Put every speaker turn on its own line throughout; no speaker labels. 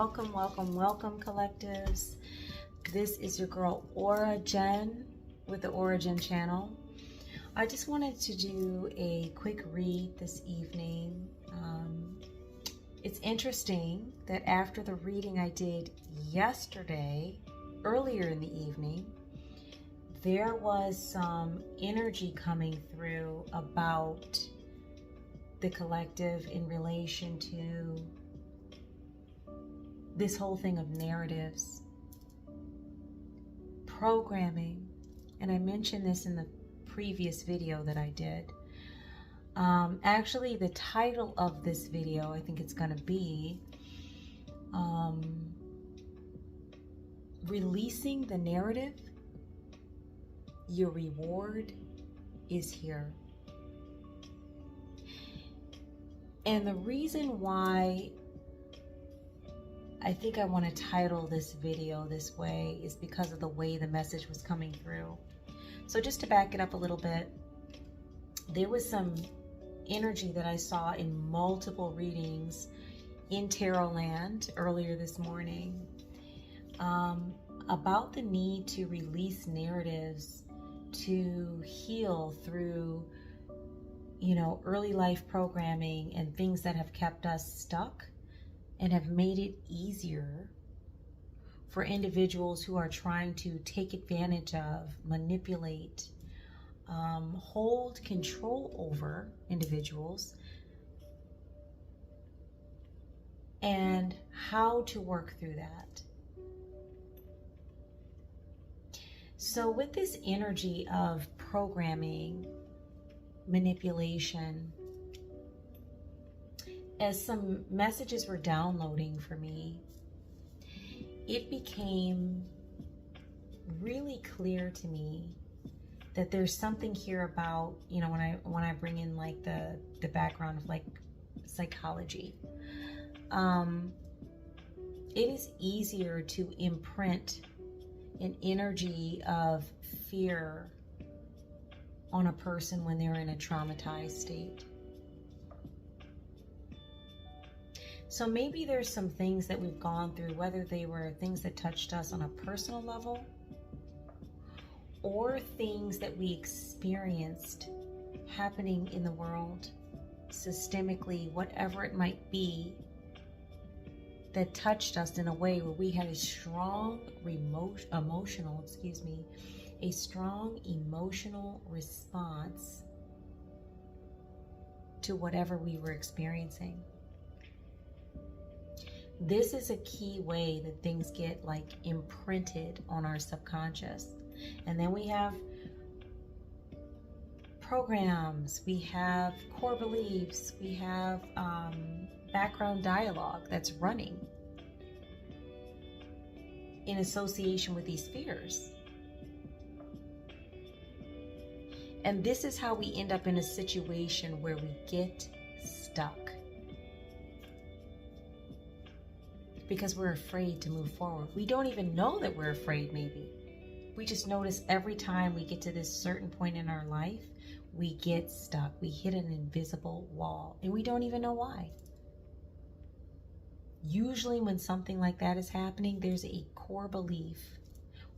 welcome, welcome, welcome, collectives. This is your girl Ora-gen with the Ora-gen channel. I just wanted to do a quick read this evening. It's interesting that after the reading I did yesterday, earlier in the evening, there was some energy coming through about the collective in relation to this whole thing of narratives, programming, and I mentioned this in the previous video that I did. Actually, the title of this video, I think it's going to be Releasing the Narrative, Your Reward is Here. And the reason why I think I want to title this video this way is because of the way the message was coming through. So just to back it up a little bit, there was some energy that I saw in multiple readings in Tarot Land earlier this morning about the need to release narratives to heal through, early life programming and things that have kept us stuck and have made it easier for individuals who are trying to take advantage of, manipulate, hold control over individuals, and how to work through that. So with this energy of programming, manipulation, as some messages were downloading for me, it became really clear to me that there's something here about, when I bring in like the background of like psychology, it is easier to imprint an energy of fear on a person when they're in a traumatized state. So maybe there's some things that we've gone through, whether they were things that touched us on a personal level or things that we experienced happening in the world systemically, whatever it might be, that touched us in a way where we had a strong emotional response to whatever we were experiencing. This is a key way that things get like imprinted on our subconscious. And then we have programs, we have core beliefs, we have background dialogue that's running in association with these fears. And this is how we end up in a situation where we get stuck. Because we're afraid to move forward. We don't even know that we're afraid, maybe. We just notice every time we get to this certain point in our life, we get stuck. We hit an invisible wall, and we don't even know why. Usually when something like that is happening, there's a core belief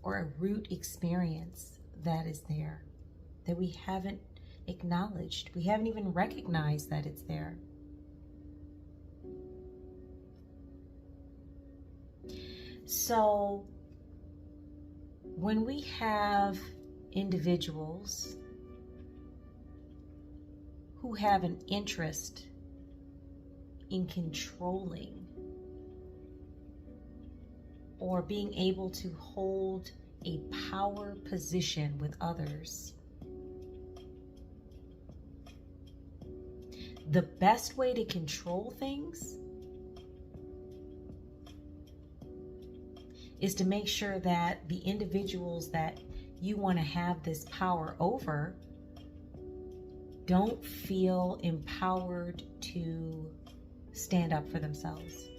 or a root experience that is there that we haven't acknowledged. We haven't even recognized that it's there. So when we have individuals who have an interest in controlling or being able to hold a power position with others, the best way to control things is to make sure that the individuals that you want to have this power over don't feel empowered to stand up for themselves,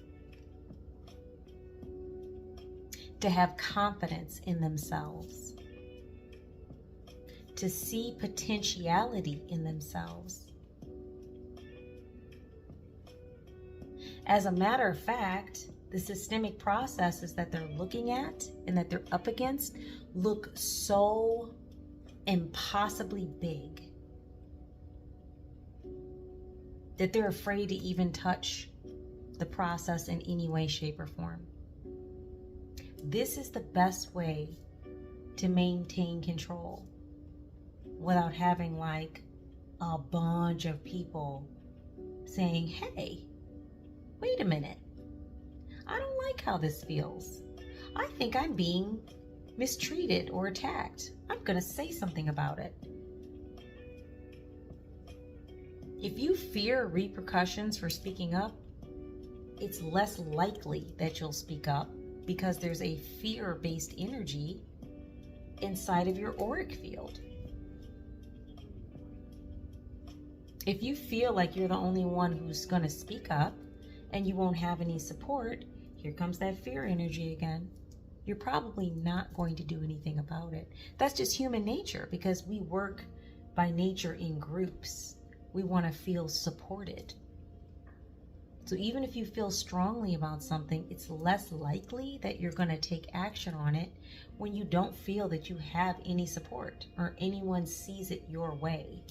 to have confidence in themselves, to see potentiality in themselves. As a matter of fact, The systemic processes that they're looking at and that they're up against look so impossibly big that they're afraid to even touch the process in any way, shape, or form. This is the best way to maintain control without having like a bunch of people saying, hey, wait a minute. I don't like how this feels. I think I'm being mistreated or attacked. I'm going to say something about it. If you fear repercussions for speaking up, it's less likely that you'll speak up because there's a fear-based energy inside of your auric field. If you feel like you're the only one who's going to speak up and you won't have any support, here comes that fear energy again. You're probably not going to do anything about it. That's just human nature because we work by nature in groups. We want to feel supported. So even if you feel strongly about something, it's less likely that you're going to take action on it when you don't feel that you have any support or anyone sees it your way.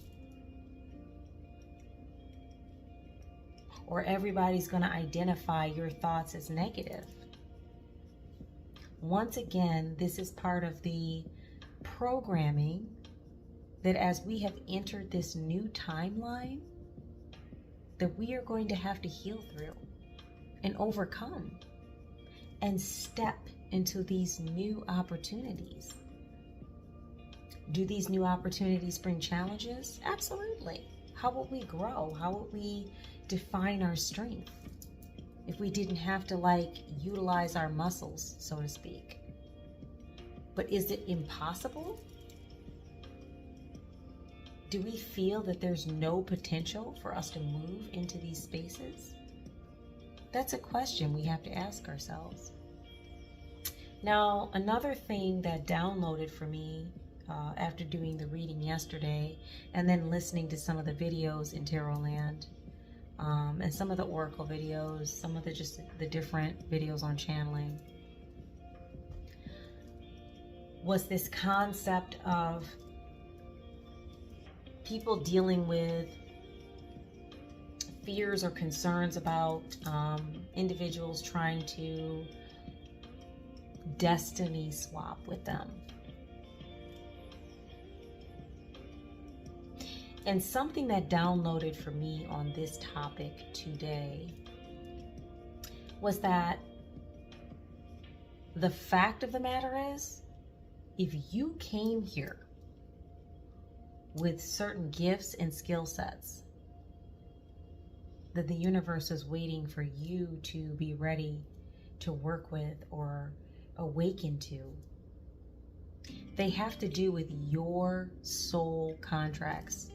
Or everybody's going to identify your thoughts as negative. Once again, this is part of the programming that as we have entered this new timeline, that we are going to have to heal through and overcome and step into these new opportunities. Do these new opportunities bring challenges? Absolutely. How will we grow? How will we define our strength if we didn't have to utilize our muscles, so to speak? But is it impossible? Do we feel that there's no potential for us to move into these spaces? That's a question we have to ask ourselves. Now, another thing that downloaded for me after doing the reading yesterday and then listening to some of the videos in Tarot Land, and some of the Oracle videos, some of the different videos on channeling, was this concept of people dealing with fears or concerns about individuals trying to destiny swap with them. And something that downloaded for me on this topic today was that the fact of the matter is, if you came here with certain gifts and skill sets that the universe is waiting for you to be ready to work with or awaken to, they have to do with your soul contracts.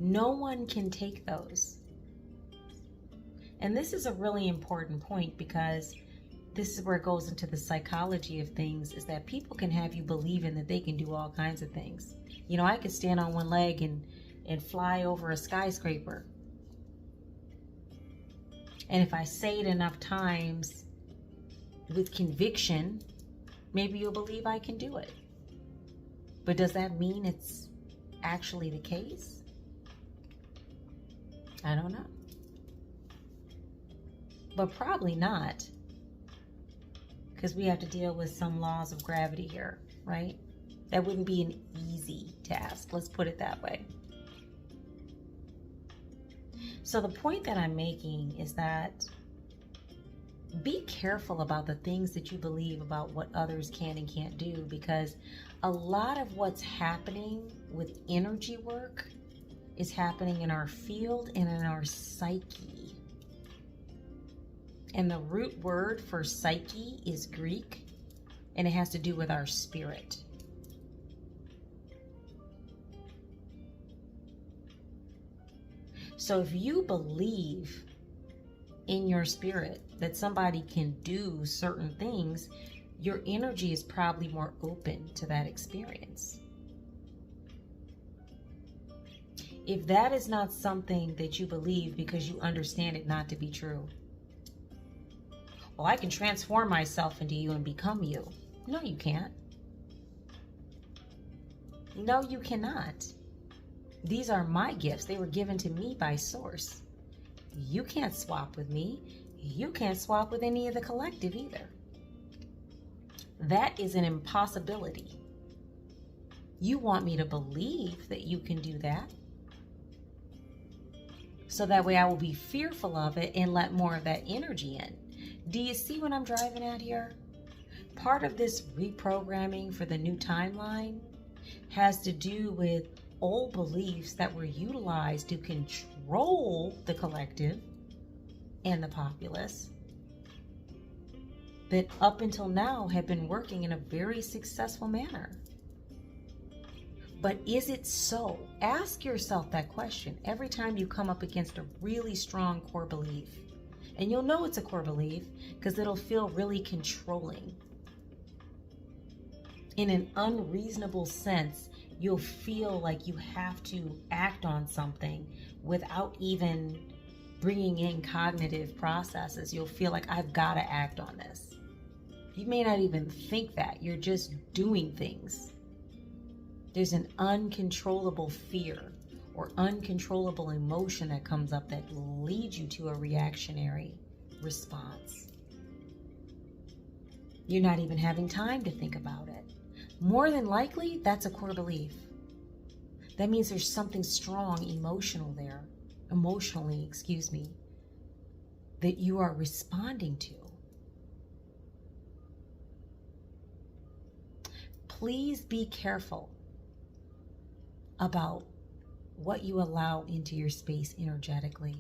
No one can take those. And this is a really important point because this is where it goes into the psychology of things, is that people can have you believing that they can do all kinds of things. You know, I could stand on one leg and fly over a skyscraper. And if I say it enough times with conviction, maybe you'll believe I can do it. But does that mean it's actually the case? I don't know. But probably not. Because we have to deal with some laws of gravity here, right? That wouldn't be an easy task. Let's put it that way. So the point that I'm making is that be careful about the things that you believe about what others can and can't do, because a lot of what's happening with energy work is happening in our field and in our psyche. And the root word for psyche is Greek, and it has to do with our spirit. So if you believe in your spirit that somebody can do certain things, your energy is probably more open to that experience. if that is not something that you believe because you understand it not to be true, well, I can transform myself into you and become you. No, you can't. No, you cannot. These are my gifts. They were given to me by Source. You can't swap with me. You can't swap with any of the collective either. That is an impossibility. You want me to believe that you can do that, so that way I will be fearful of it and let more of that energy in. Do you see what I'm driving at here? Part of this reprogramming for the new timeline has to do with old beliefs that were utilized to control the collective and the populace that up until now have been working in a very successful manner. But is it so? Ask yourself that question every time you come up against a really strong core belief. And you'll know it's a core belief because it'll feel really controlling. In an unreasonable sense, you'll feel like you have to act on something without even bringing in cognitive processes. You'll feel like, I've got to act on this. You may not even think that. You're just doing things. There's an uncontrollable fear or uncontrollable emotion that comes up that leads you to a reactionary response. You're not even having time to think about it. More than likely, that's a core belief. That means there's something strong emotionally, that you are responding to. Please be careful about what you allow into your space energetically.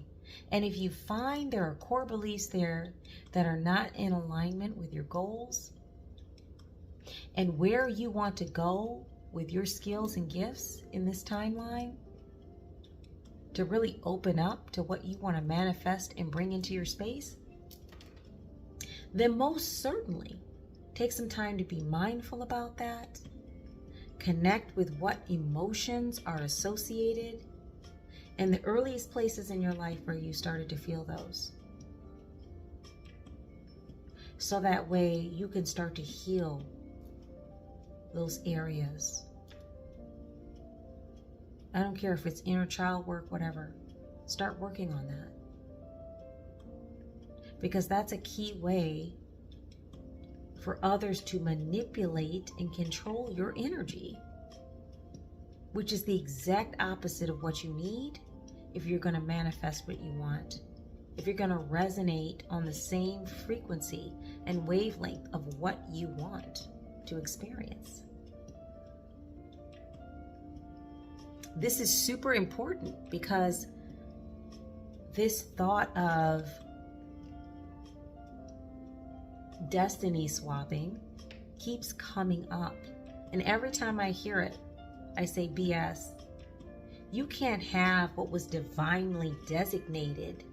And if you find there are core beliefs there that are not in alignment with your goals and where you want to go with your skills and gifts in this timeline, to really open up to what you want to manifest and bring into your space, then most certainly take some time to be mindful about that. Connect with what emotions are associated and the earliest places in your life where you started to feel those. So that way you can start to heal those areas. I don't care if it's inner child work, whatever. Start working on that. Because that's a key way for others to manipulate and control your energy, which is the exact opposite of what you need if you're going to manifest what you want. If you're going to resonate on the same frequency and wavelength of what you want to experience. This is super important because this thought of destiny swapping keeps coming up. And every time I hear it, I say BS. You can't have what was divinely designated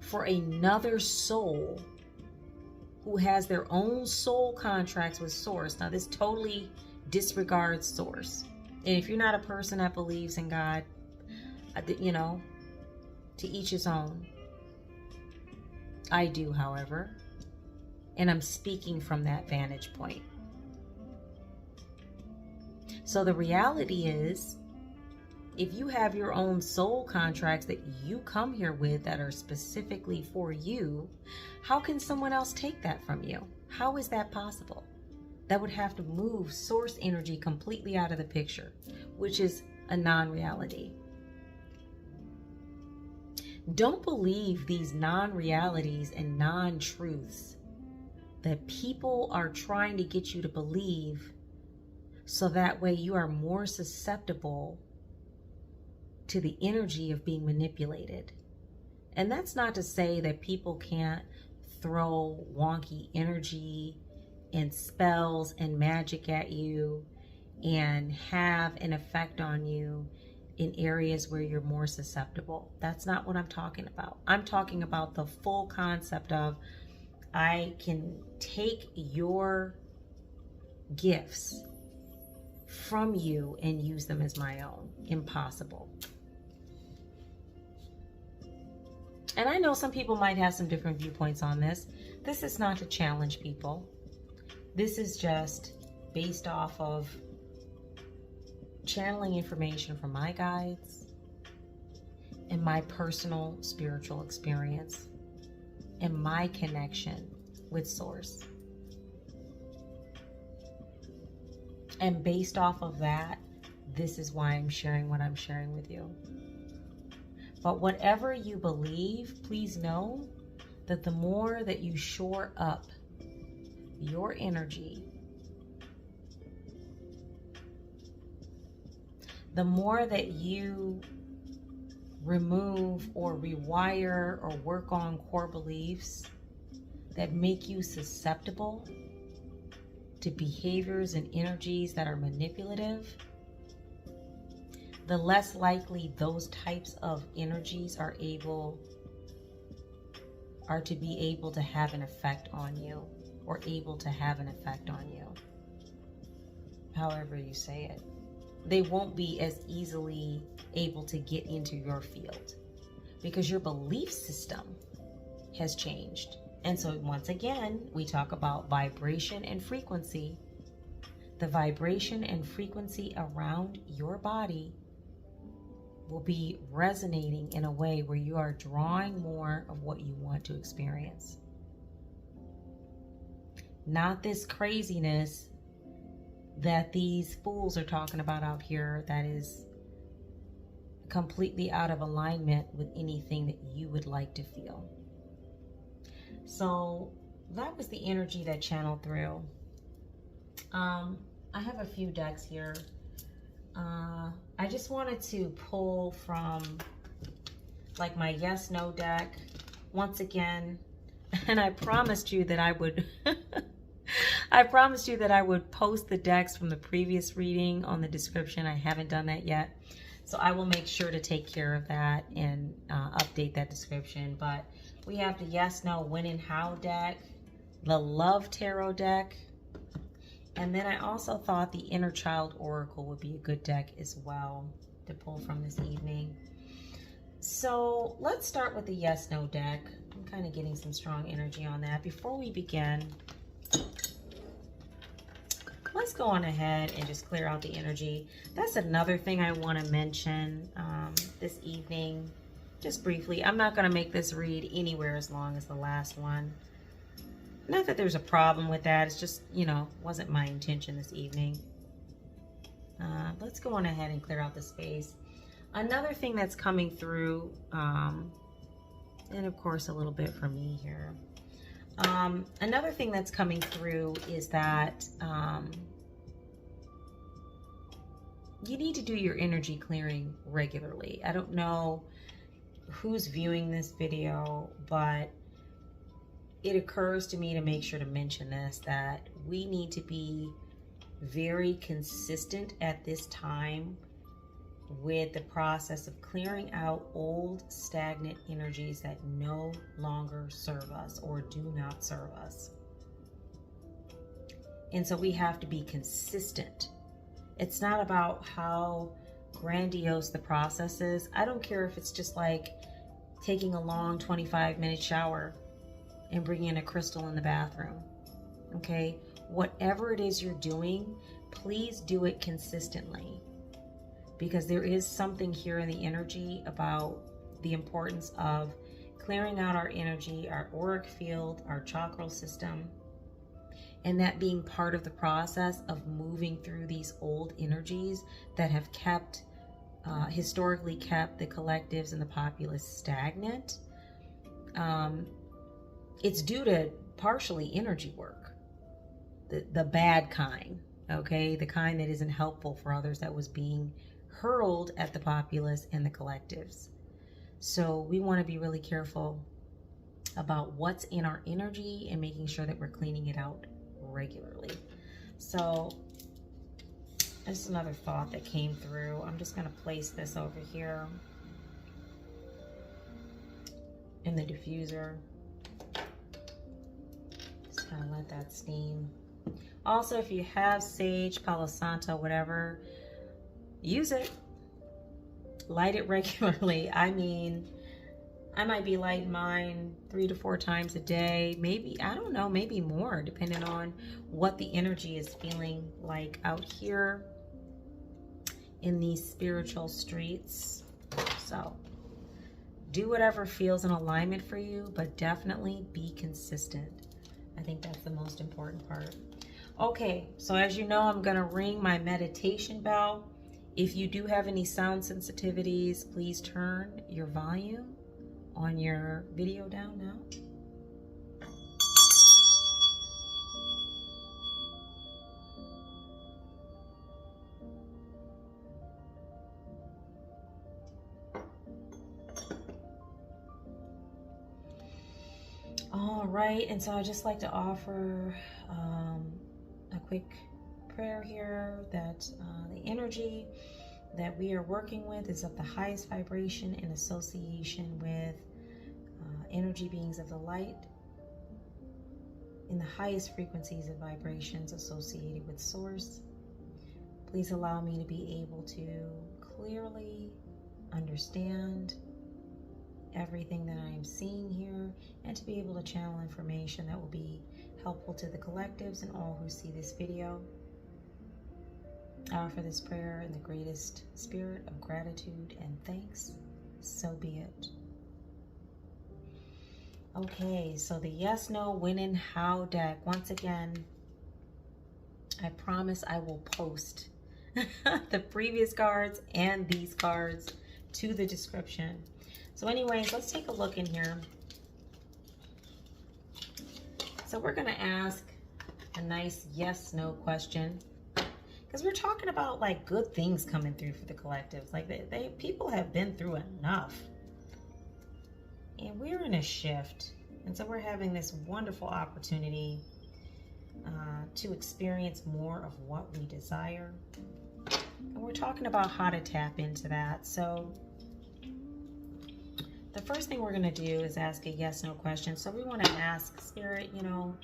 for another soul who has their own soul contracts with Source. Now, this totally disregards Source. And if you're not a person that believes in God, to each his own. I do, however. And I'm speaking from that vantage point. So the reality is, if you have your own soul contracts that you come here with that are specifically for you, how can someone else take that from you? How is that possible? That would have to move Source energy completely out of the picture, which is a non-reality. Don't believe these non-realities and non-truths that people are trying to get you to believe, so that way you are more susceptible to the energy of being manipulated. And that's not to say that people can't throw wonky energy and spells and magic at you and have an effect on you in areas where you're more susceptible. That's not what I'm talking about. I'm talking about the full concept of, I can take your gifts from you and use them as my own. Impossible. And I know some people might have some different viewpoints on this. This is not to challenge people. This is just based off of channeling information from my guides and my personal spiritual experience and my connection with Source. And based off of that, this is why I'm sharing what I'm sharing with you. But whatever you believe, please know that the more that you shore up your energy, the more that you remove or rewire or work on core beliefs that make you susceptible to behaviors and energies that are manipulative, the less likely those types of energies are to be able to have an effect on you, or able to have an effect on you. However you say it. They won't be as easily able to get into your field because your belief system has changed. And so once again, we talk about vibration and frequency. The vibration and frequency around your body will be resonating in a way where you are drawing more of what you want to experience. Not this craziness that these fools are talking about out here that is completely out of alignment with anything that you would like to feel. So that was the energy that channeled through. I have a few decks here. I just wanted to pull from like my yes no deck once again, and I promised you that I would I promised you that I would post the decks from the previous reading on the description. I haven't done that yet, so I will make sure to take care of that and update that description. But we have the yes no when and how deck, the love tarot deck, and then I also thought the inner child oracle would be a good deck as well to pull from this evening. So let's start with the yes no deck. I'm kind of getting some strong energy on that. Before we begin, let's go on ahead and just clear out the energy. That's another thing I want to mention this evening, just briefly. I'm not going to make this read anywhere as long as the last one. Not that there's a problem with that. It's just, you know, wasn't my intention this evening. Let's go on ahead and clear out the space. Another thing that's coming through, and of course a little bit from me here. Another thing that's coming through is that you need to do your energy clearing regularly. I don't know who's viewing this video, but it occurs to me to make sure to mention this, that we need to be very consistent at this time with the process of clearing out old stagnant energies that no longer serve us or do not serve us. And so we have to be consistent. It's not about how grandiose the process is. I don't care if it's just like taking a long 25-minute shower and bringing in a crystal in the bathroom. Okay? Whatever it is you're doing, please do it consistently. Because there is something here in the energy about the importance of clearing out our energy, our auric field, our chakral system, and that being part of the process of moving through these old energies that have kept, historically kept the collectives and the populace stagnant. It's due to partially energy work, the bad kind, okay? The kind that isn't helpful for others, that was being hurled at the populace and the collectives. So we want to be really careful about what's in our energy and making sure that we're cleaning it out regularly. So just another thought that came through. I'm just going to place this over here in the diffuser. Just kind of let that steam. Also, if you have sage, Palo Santo, whatever, use it. Light it regularly. I mean, I might be lighting mine 3 to 4 times a day, maybe, I don't know, maybe more, depending on what the energy is feeling like out here in these spiritual streets. So do whatever feels in alignment for you, but definitely be consistent. I think that's the most important part. Okay, so as you know, I'm going to ring my meditation bell. If you do have any sound sensitivities, please turn your volume on your video down now. All right, and so I'd just like to offer a quick prayer here that the energy that we are working with is of the highest vibration in association with energy beings of the light in the highest frequencies of vibrations associated with source. Please allow me to be able to clearly understand everything that I am seeing here, and to be able to channel information that will be helpful to the collectives and all who see this video. I offer this prayer in the greatest spirit of gratitude and thanks. So be it. Okay, so the yes, no, when and how deck. Once again, I promise I will post the previous cards and these cards to the description. So anyways, let's take a look in here. So we're going to ask a nice yes, no question, because we're talking about like good things coming through for the collectives. Like people have been through enough, and we're in a shift. And so we're having this wonderful opportunity to experience more of what we desire. And we're talking about how to tap into that. So the first thing we're going to do is ask a yes, no question. So we want to ask Spirit, you know,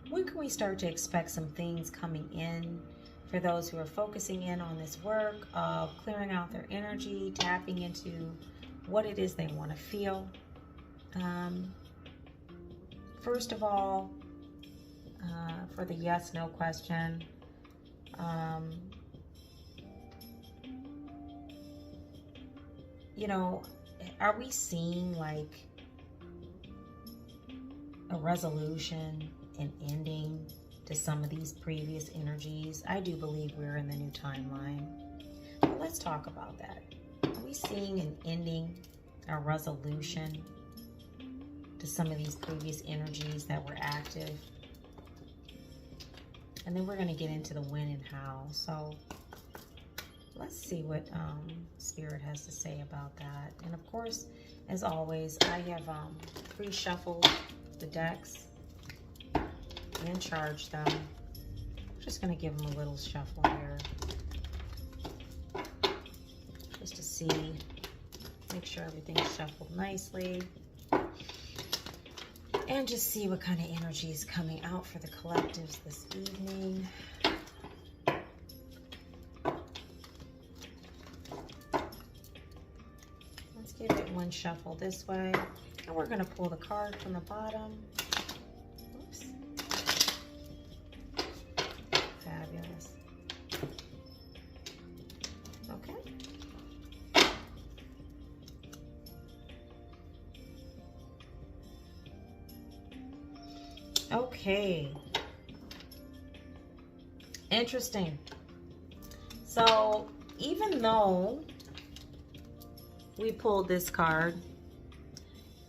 when can we start to expect some things coming in for those who are focusing in on this work of clearing out their energy, tapping into what it is they want to feel? First of all, for the yes, no question, you know, are we seeing like a resolution, an ending to some of these previous energies? I do believe we're in the new timeline. But let's talk about that. Are we seeing an ending, a resolution to some of these previous energies that were active? And then we're going to get into the when and how. So let's see what Spirit has to say about that. And of course, as always, I have pre-shuffled the decks and charged them. I'm just going to give them a little shuffle here, just to see, make sure everything's shuffled nicely, and just see what kind of energy is coming out for the collectives this evening. Let's give it one shuffle this way, and we're going to pull the card from the bottom. Oops. Fabulous. Okay. Okay. Interesting. So even though we pulled this card,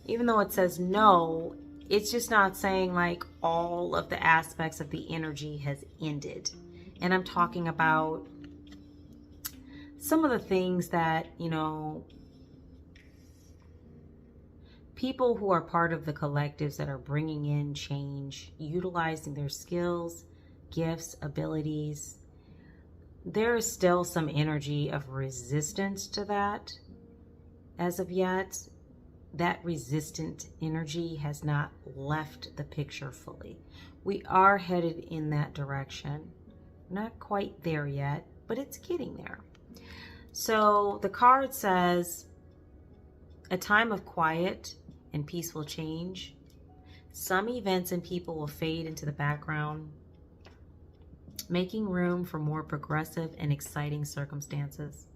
even though it says no, it's just not saying like all of the aspects of the energy has ended. And I'm talking about some of the things that, you know, people who are part of the collectives that are bringing in change, utilizing their skills, gifts, abilities, there is still some energy of resistance to that. As of yet, that resistant energy has not left the picture fully. We are headed in that direction. Not quite there yet, but it's getting there. So the card says, A time of quiet and peaceful change. Some events and people will fade into the background, making room for more progressive and exciting circumstances.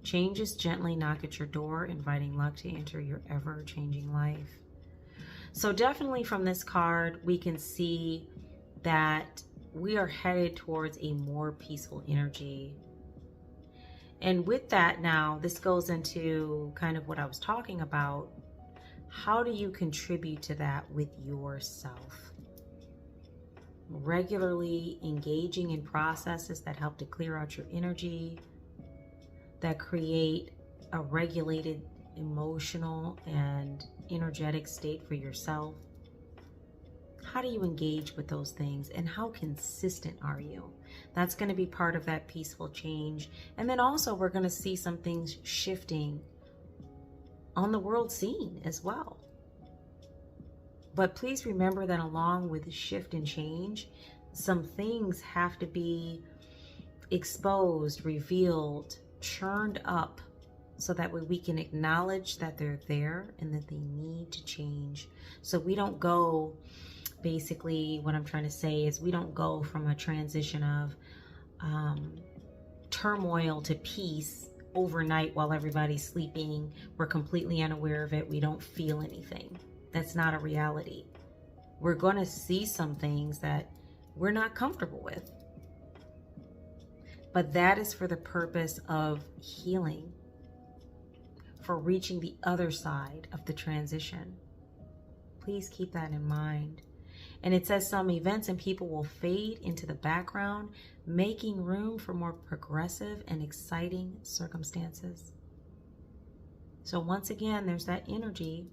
Changes gently knock at your door, inviting luck to enter your ever-changing life. So definitely from this card, we can see that we are headed towards a more peaceful energy. And with that now, this goes into kind of what I was talking about. How do you contribute to that with yourself? Regularly engaging in processes that help to clear out your energy, that create a regulated emotional and energetic state for yourself. How do you engage with those things, and how consistent are you? That's going to be part of that peaceful change. And then also we're going to see some things shifting on the world scene as well. But please remember that along with shift and change, some things have to be exposed, revealed, churned up, so that way we can acknowledge that they're there and that they need to change. So we don't go, basically what I'm trying to say is we don't go from a transition of turmoil to peace overnight while everybody's sleeping. We're completely unaware of it. We don't feel anything. That's not a reality. We're going to see some things that we're not comfortable with. But that is for the purpose of healing, for reaching the other side of the transition. Please keep that in mind. And it says some events and people will fade into the background, making room for more progressive and exciting circumstances. So once again, there's that energy.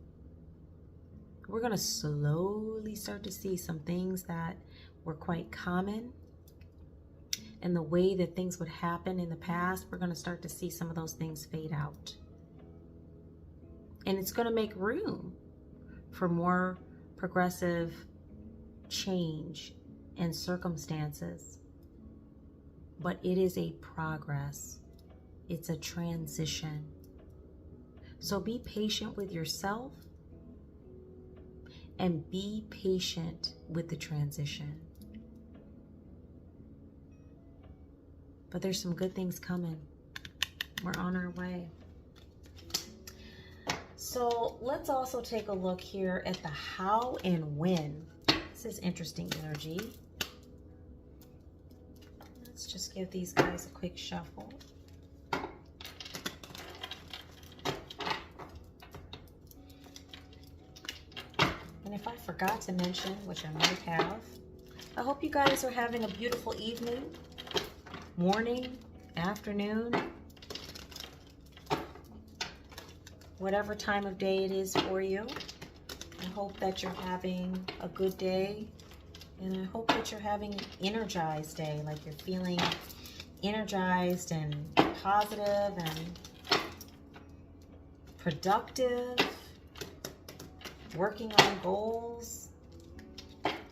We're going to slowly start to see some things that were quite common. And the way that things would happen in the past, we're going to start to see some of those things fade out. And it's going to make room for more progressive change and circumstances. But it is a progress. It's a transition. So be patient with yourself and be patient with the transition. But there's some good things coming. We're on our way. So let's also take a look here at the how and when. This is interesting energy. Let's just give these guys a quick shuffle. And if I forgot to mention, which I might have, I hope you guys are having a beautiful evening, morning, afternoon, whatever time of day it is for you. I hope that you're having a good day, and I hope that you're having an energized day, like you're feeling energized and positive and productive, working on goals,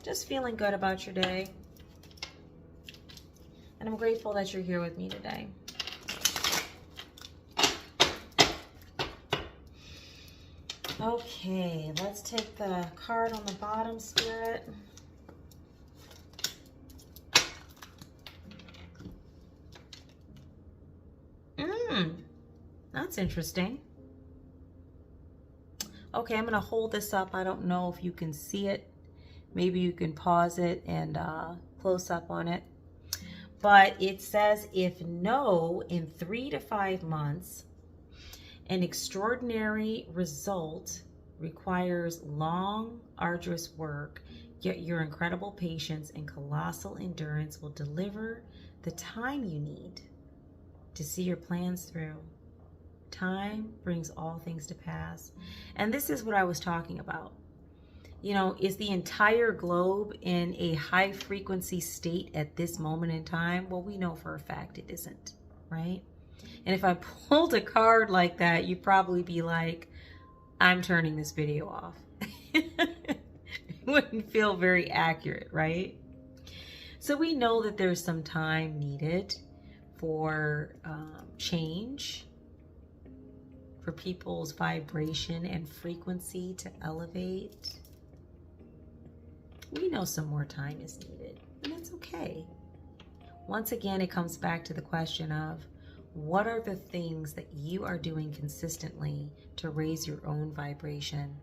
just feeling good about your day. And I'm grateful that you're here with me today. Okay, let's take the card on the bottom, Spirit. That's interesting. Okay, I'm going to hold this up. I don't know if you can see it. Maybe you can pause it and close up on it. But it says, if no, in 3 to 5 months, an extraordinary result requires long, arduous work, yet your incredible patience and colossal endurance will deliver the time you need to see your plans through. Time brings all things to pass. And this is what I was talking about. You know, is the entire globe in a high frequency state at this moment in time? Well, we know for a fact it isn't, right? And if I pulled a card like that, you'd probably be like, I'm turning this video off. It wouldn't feel very accurate, right? So we know that there's some time needed for change, for people's vibration and frequency to elevate. We know some more time is needed, and that's okay. Once again, it comes back to the question of what are the things that you are doing consistently to raise your own vibration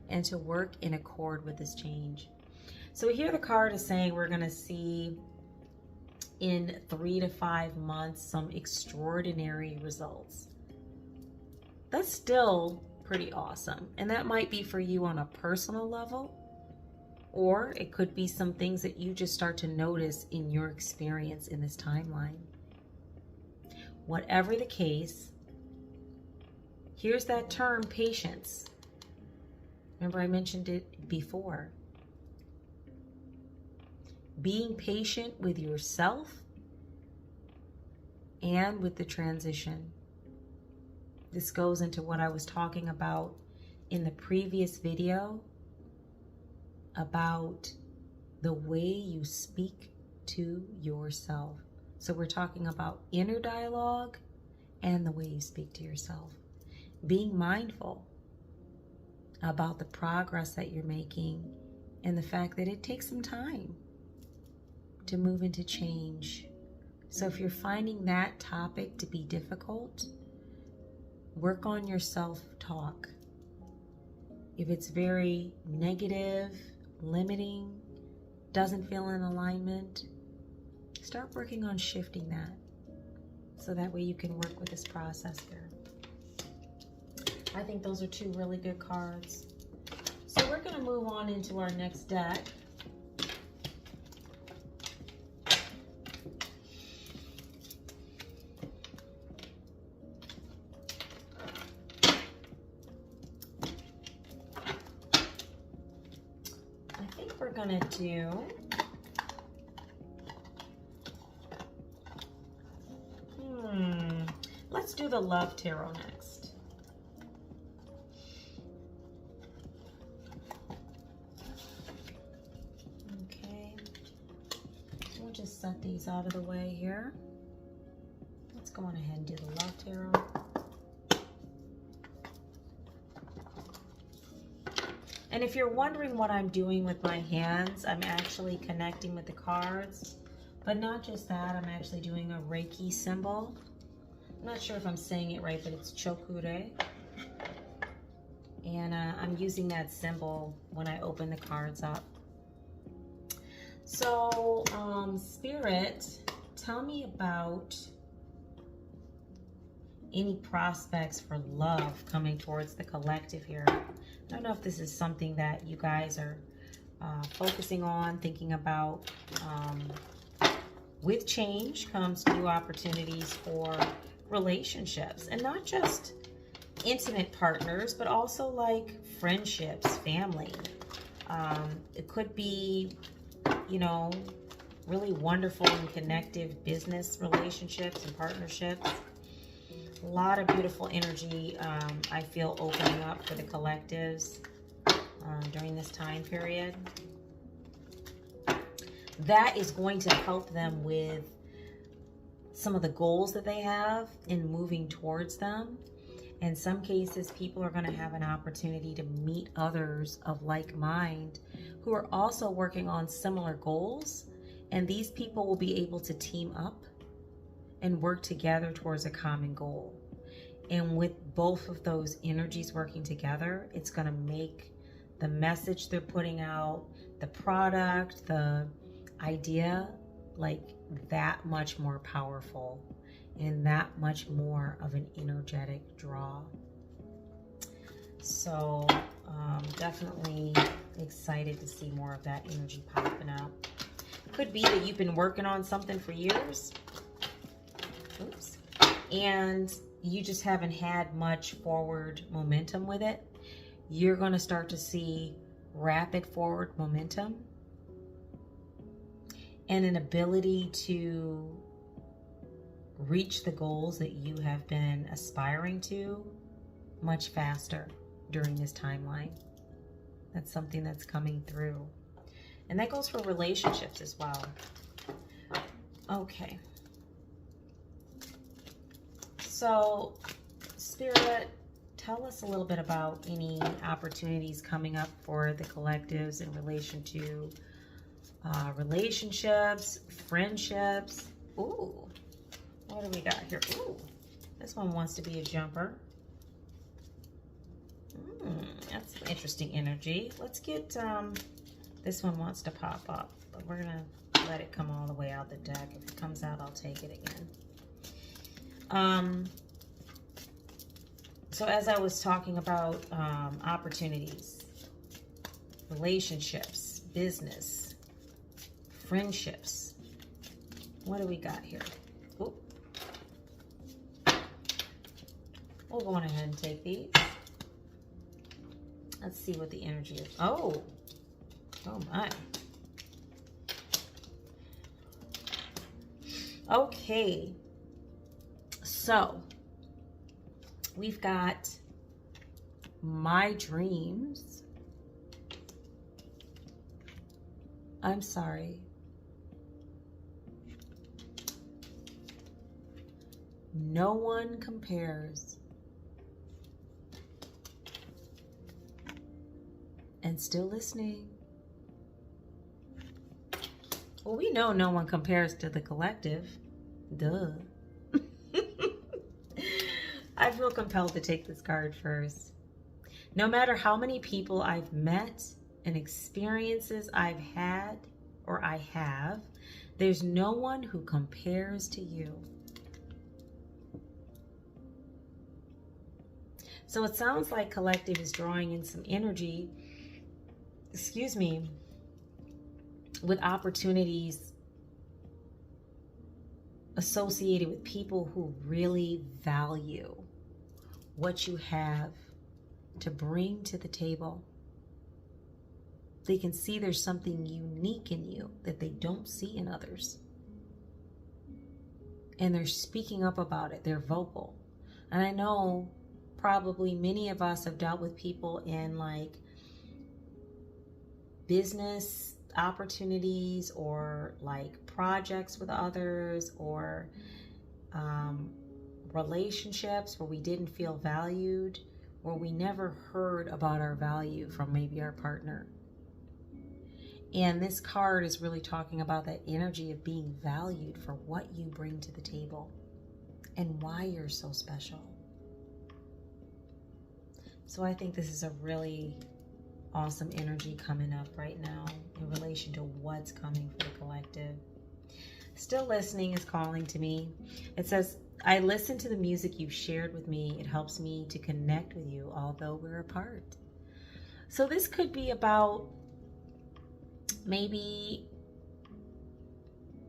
and to work in accord with this change. So here the card is saying we're going to see in 3 to 5 months some extraordinary results. That's still pretty awesome. And that might be for you on a personal level, or it could be some things that you just start to notice in your experience in this timeline. Whatever the case, here's that term, patience. Remember, I mentioned it before. Being patient with yourself and with the transition. This goes into what I was talking about in the previous video about the way you speak to yourself. So we're talking about inner dialogue and the way you speak to yourself. Being mindful about the progress that you're making and the fact that it takes some time to move into change. So if you're finding that topic to be difficult, work on your self-talk. If it's very negative, limiting, doesn't feel in alignment, start working on shifting that so that way you can work with this process here. I think those are two really good cards. So we're going to move on into our next deck. I think we're going to do let's do the Love Tarot next. Okay, we'll just set these out of the way here. Let's go on ahead and do the Love Tarot. And if you're wondering what I'm doing with my hands, I'm actually connecting with the cards. But not just that, I'm actually doing a Reiki symbol. I'm not sure if I'm saying it right, but it's Chokure. And I'm using that symbol when I open the cards up. So, Spirit, tell me about any prospects for love coming towards the collective here. I don't know if this is something that you guys are focusing on, thinking about. With change comes new opportunities for relationships, and not just intimate partners, but also like friendships, family. It could be, you know, really wonderful and connective business relationships and partnerships. A lot of beautiful energy I feel opening up for the collectives during this time period. That is going to help them with some of the goals that they have in moving towards them. In some cases, people are going to have an opportunity to meet others of like mind who are also working on similar goals. And these people will be able to team up and work together towards a common goal. And with both of those energies working together, it's going to make the message they're putting out, the product, the idea, like that much more powerful and that much more of an energetic draw. So definitely excited to see more of that energy popping up. Could be that you've been working on something for years. Oops. And you just haven't had much forward momentum with it. You're going to start to see rapid forward momentum and an ability to reach the goals that you have been aspiring to much faster during this timeline. That's something that's coming through. And that goes for relationships as well. Okay. So, Spirit, tell us a little bit about any opportunities coming up for the collectives in relation to relationships, friendships. Ooh, what do we got here? Ooh, this one wants to be a jumper. That's interesting energy. Let's get, this one wants to pop up, but we're going to let it come all the way out the deck. If it comes out, I'll take it again. So as I was talking about opportunities, relationships, business, friendships, what do we got here? Ooh. We'll go on ahead and take these. Let's see what the energy is. Oh my. Okay. So, we've got my dreams. I'm sorry. No one compares. And still listening. Well, we know no one compares to the collective. Duh. I feel compelled to take this card first. No matter how many people I've met and experiences I've had or I have, there's no one who compares to you. So it sounds like collective is drawing in some energy, excuse me, with opportunities associated with people who really value what you have to bring to the table. They can see there's something unique in you that they don't see in others. And they're speaking up about it. They're vocal. And I know probably many of us have dealt with people in like business opportunities or like projects with others or relationships where we didn't feel valued, or we never heard about our value from maybe our partner. And this card is really talking about that energy of being valued for what you bring to the table and why you're so special. So I think this is a really awesome energy coming up right now in relation to what's coming for the collective. Still Listening is calling to me. It says, I listen to the music you've shared with me. It helps me to connect with you, although we're apart. So this could be about maybe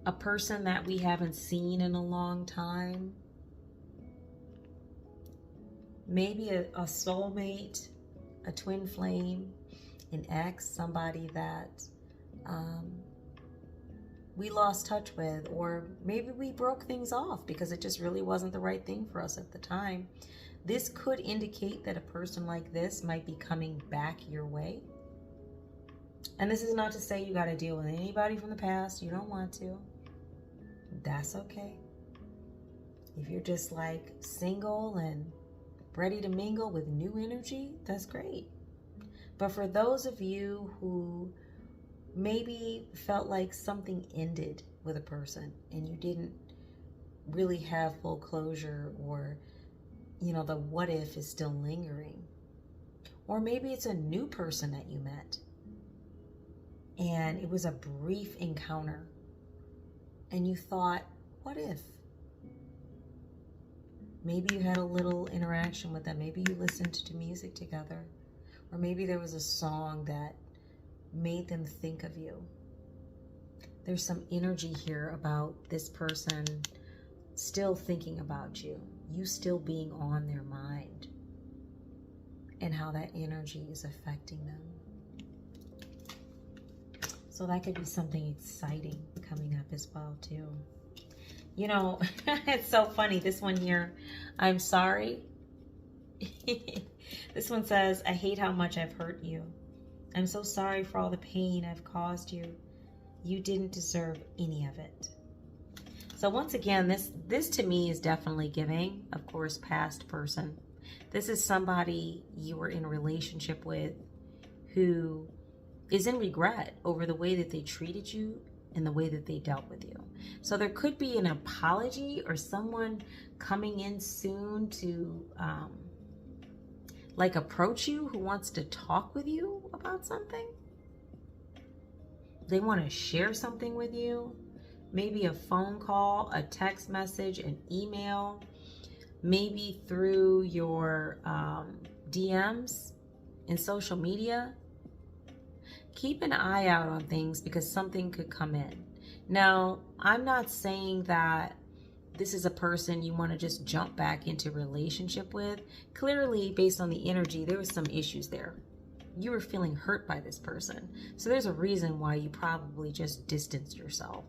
a person that we haven't seen in a long time. Maybe a soulmate, a twin flame, an ex, somebody that we lost touch with, or maybe we broke things off because it just really wasn't the right thing for us at the time. This could indicate that a person like this might be coming back your way. And this is not to say you got to deal with anybody from the past. You don't want to. That's okay. If you're just like single and ready to mingle with new energy, that's great. But for those of you who maybe felt like something ended with a person and you didn't really have full closure, or the what if is still lingering, or maybe it's a new person that you met and it was a brief encounter and you thought, what if? Maybe you had a little interaction with them. Maybe you listened to music together, or maybe there was a song that made them think of you. There's some energy here about this person still thinking about you, you still being on their mind, and how that energy is affecting them. So that could be something exciting coming up as well too. It's so funny. This one here, I'm sorry. This one says, I hate how much I've hurt you. I'm so sorry for all the pain I've caused you. You didn't deserve any of it. So once again, this to me is definitely giving, of course, past person. This is somebody you were in a relationship with who is in regret over the way that they treated you and the way that they dealt with you. So there could be an apology or someone coming in soon to like approach you, who wants to talk with you about something. They want to share something with you. Maybe a phone call, a text message, an email, maybe through your DMs in social media. Keep an eye out on things because something could come in. Now, I'm not saying that this is a person you want to just jump back into a relationship with. Clearly, based on the energy, there was some issues there. You were feeling hurt by this person. So there's a reason why you probably just distanced yourself.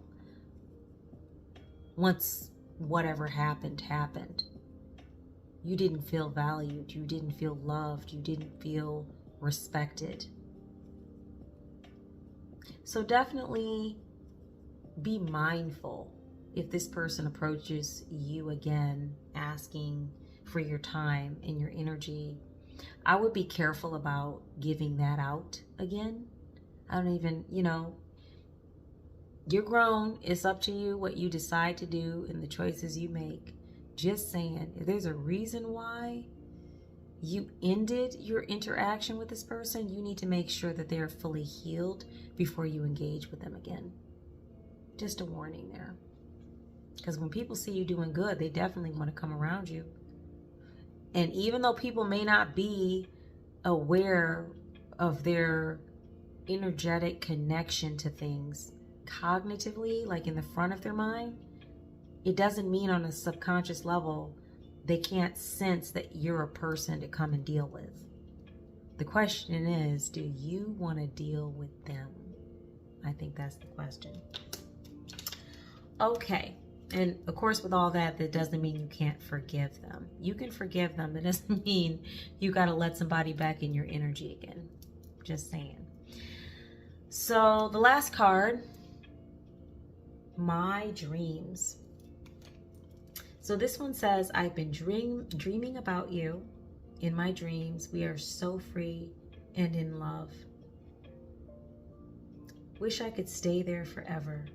Once whatever happened, happened. You didn't feel valued. You didn't feel loved. You didn't feel respected. So definitely be mindful if this person approaches you again, asking for your time and your energy. I would be careful about giving that out again. I don't even, you're grown. It's up to you what you decide to do and the choices you make. Just saying, if there's a reason why you ended your interaction with this person, you need to make sure that they're fully healed before you engage with them again. Just a warning there. Because when people see you doing good, they definitely want to come around you. And even though people may not be aware of their energetic connection to things cognitively, like in the front of their mind, it doesn't mean on a subconscious level they can't sense that you're a person to come and deal with. The question is, do you want to deal with them? I think that's the question. Okay. And of course, with all that, that doesn't mean you can't forgive them. You can forgive them. It doesn't mean you got to let somebody back in your energy again. Just saying. So the last card, my dreams. So this one says, I've been dreaming about you. In my dreams, we are so free and in love. Wish I could stay there forever.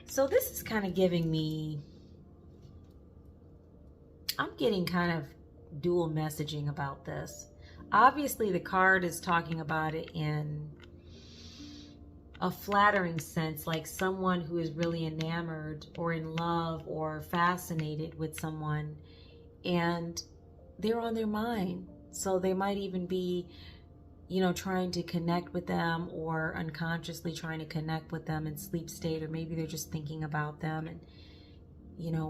So this is kind of giving me, I'm getting kind of dual messaging about this. Obviously, the card is talking about it in a flattering sense, like someone who is really enamored or in love or fascinated with someone, and they're on their mind. So they might even be, trying to connect with them, or unconsciously trying to connect with them in sleep state, or maybe they're just thinking about them, and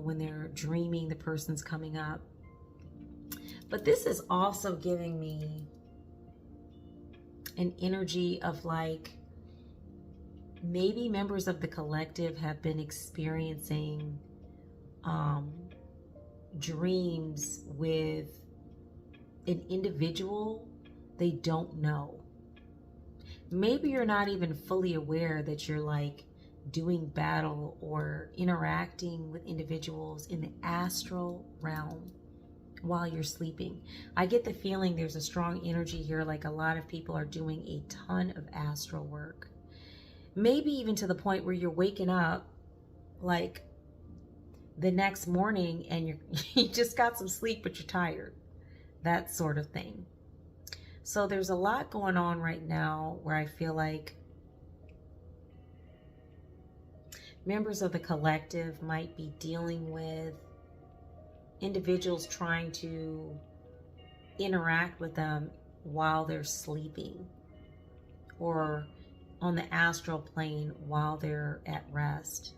when they're dreaming, the person's coming up. But this is also giving me an energy of like, maybe members of the collective have been experiencing dreams with an individual they don't know. Maybe you're not even fully aware that you're like doing battle or interacting with individuals in the astral realm while you're sleeping. I get the feeling there's a strong energy here, like a lot of people are doing a ton of astral work. Maybe even to the point where you're waking up like the next morning and you just got some sleep but you're tired. That sort of thing. So there's a lot going on right now where I feel like members of the collective might be dealing with individuals trying to interact with them while they're sleeping, or on the astral plane while they're at rest.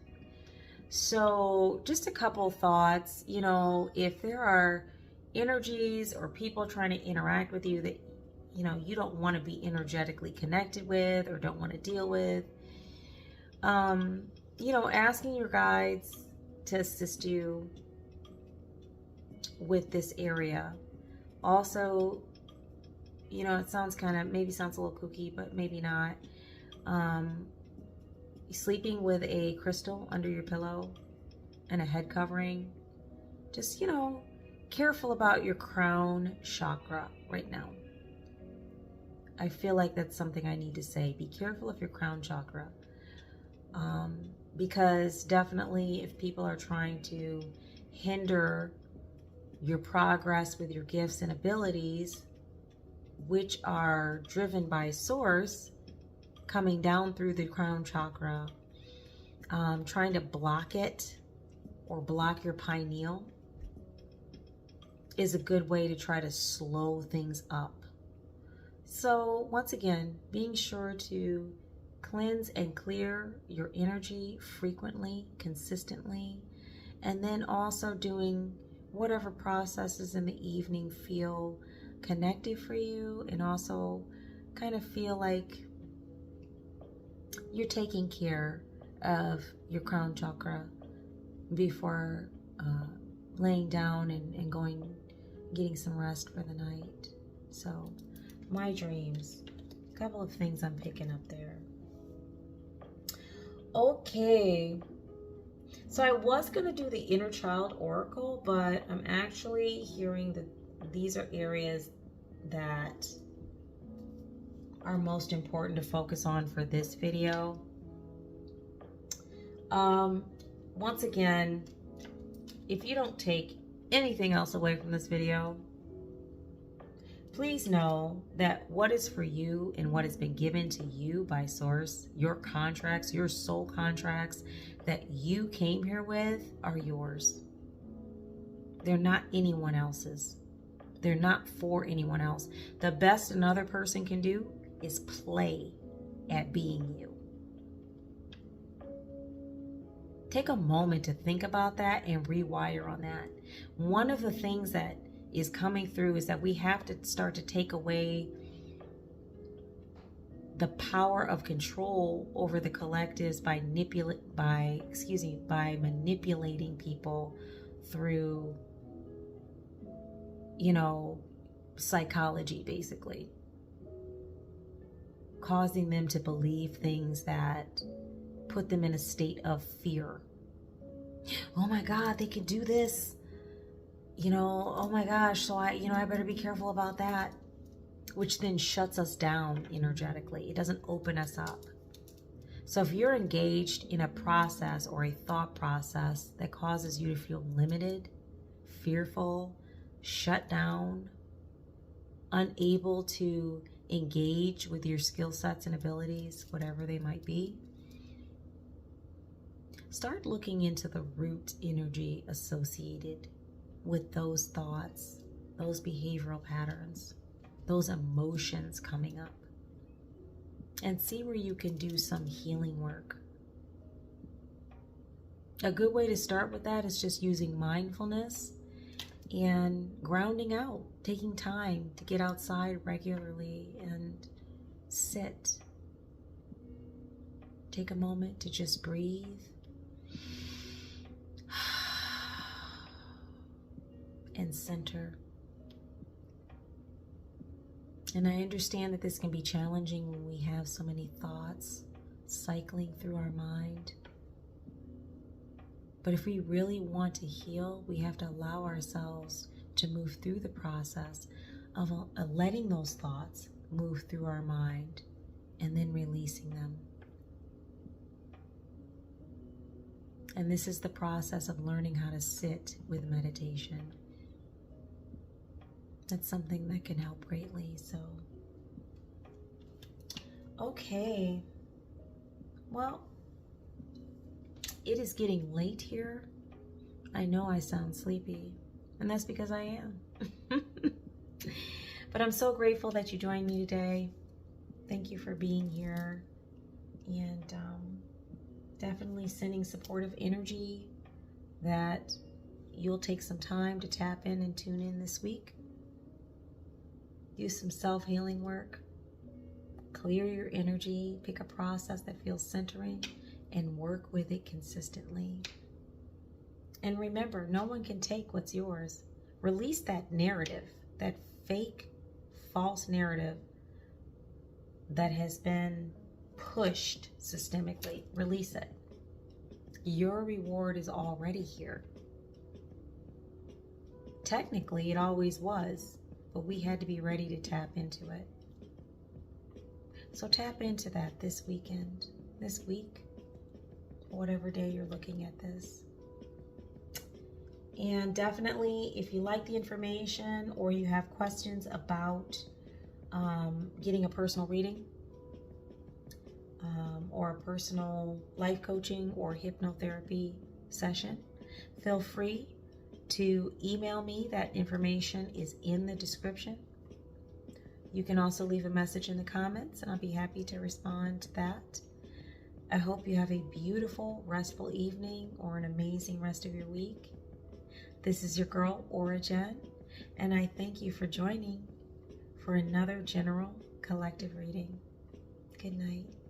So just a couple thoughts, if there are energies or people trying to interact with you that you don't want to be energetically connected with or don't want to deal with, asking your guides to assist you with this area. Also, it sounds maybe sounds a little kooky, but maybe not. Sleeping with a crystal under your pillow and a head covering just, careful about your crown chakra right now. I feel like that's something I need to say. Be careful of your crown chakra. Because definitely if people are trying to hinder your progress with your gifts and abilities, which are driven by source, coming down through the crown chakra, trying to block it or block your pineal is a good way to try to slow things up. So once again, being sure to cleanse and clear your energy frequently, consistently, and then also doing whatever processes in the evening feel connected for you, and also kind of feel like you're taking care of your crown chakra before laying down and getting some rest for the night. So my dreams, a couple of things I'm picking up there. Okay, so I was going to do the inner child oracle, but I'm actually hearing that these are areas that are most important to focus on for this video. Once again, if you don't take anything else away from this video, please know that what is for you and what has been given to you by source, your contracts, your soul contracts that you came here with, are yours. They're not anyone else's. They're not for anyone else. The best another person can do is play at being you. Take a moment to think about that and rewire on that. One of the things that is coming through is that we have to start to take away the power of control over the collectives by manipulating people through, psychology, basically. Causing them to believe things that put them in a state of fear. Oh my God, they can do this. Oh my gosh, so I better be careful about that. Which then shuts us down energetically. It doesn't open us up. So if you're engaged in a process or a thought process that causes you to feel limited, fearful, shut down, unable to engage with your skill sets and abilities, whatever they might be, start looking into the root energy associated with those thoughts, those behavioral patterns, those emotions coming up, and see where you can do some healing work. A good way to start with that is just using mindfulness and grounding out, taking time to get outside regularly and sit. Take a moment to just breathe. And center. And I understand that this can be challenging when we have so many thoughts cycling through our mind. But if we really want to heal, we have to allow ourselves to move through the process of letting those thoughts move through our mind and then releasing them. And this is the process of learning how to sit with meditation. That's something that can help greatly. So, okay. Well, it is getting late here. I know I sound sleepy, and that's because I am. But I'm so grateful that you joined me today. Thank you for being here. And definitely sending supportive energy that you'll take some time to tap in and tune in this week. Do some self-healing work. Clear your energy. Pick a process that feels centering and work with it consistently. And remember, no one can take what's yours. Release that narrative, that fake, false narrative that has been pushed systemically. Release it. Your reward is already here. technically it always was, but we had to be ready to tap into it. So tap into that this weekend, this week, whatever day you're looking at this. And definitely, if you like the information or you have questions about getting a personal reading or a personal life coaching or hypnotherapy session, feel free to email me. That information is in the description. You can also leave a message in the comments and I'll be happy to respond to that. I hope you have a beautiful, restful evening or an amazing rest of your week. This is your girl, Ora-gen, and I thank you for joining for another general collective reading. Good night.